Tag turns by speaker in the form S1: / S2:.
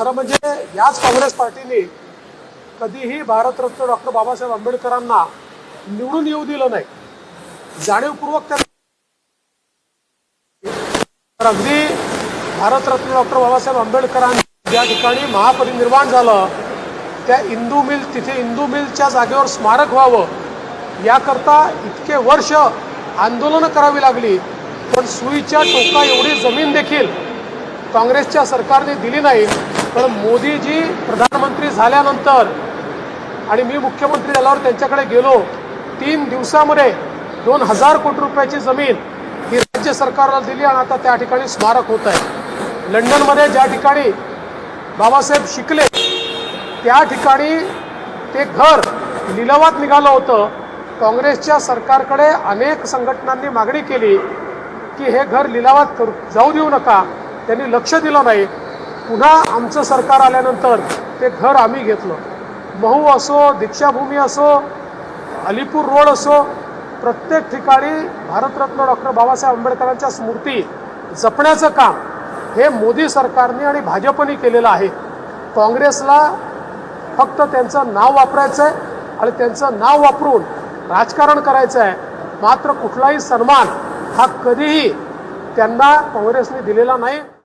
S1: खरं म्हणजे याच काँग्रेस पार्टीने कधीही भारतरत्न डॉक्टर बाबासाहेब आंबेडकरांना निवडून येऊ दिलं नाही. जाणीवपूर्वक तर अगदी भारतरत्न डॉक्टर बाबासाहेब आंबेडकरांनी ज्या ठिकाणी महापरिनिर्वाण झालं त्या इंदू मिल, तिथे इंदू मिलच्या जागेवर स्मारक व्हावं याकरता इतके वर्ष आंदोलनं करावी लागली, पण सुईच्या टोका एवढी जमीन देखील काँग्रेसच्या सरकारने दिली नाही. पण मोदीजी प्रधानमंत्री झाल्यानंतर आणि मी मुख्यमंत्री झाल्यावर त्यांच्याकडे गेलो, 3 दिवसामध्ये 2000 कोटी रुपयाची जमीन ही राज्य सरकारला दिली आणि आता त्या ठिकाणी स्मारक होत आहे. लंडनमध्ये ज्या ठिकाणी बाबासाहेब शिकले त्या ठिकाणी ते घर लिलावात निघालं होतं. काँग्रेसच्या सरकारकडे अनेक संघटनांनी मागणी केली की हे घर लिलावात जाऊ देऊ नका, त्यांनी लक्ष दिलं नाही. पुन्हा आमचं सरकार आल्यानंतर ते घर आम्ही घेतलं. महू असो, दीक्षाभूमी असो, अलीपूर रोड असो, प्रत्येक ठिकाणी भारतरत्न डॉक्टर बाबासाहेब आंबेडकरांच्या स्मृती जपण्याचं काम हे मोदी सरकारने आणि भाजपने केलेलं आहे. काँग्रेसला फक्त त्यांचं नाव वापरायचं आहे आणि त्यांचं नाव वापरून राजकारण करायचं आहे, मात्र कुठलाही सन्मान हा कधीही त्यांना काँग्रेसने दिलेला नाही.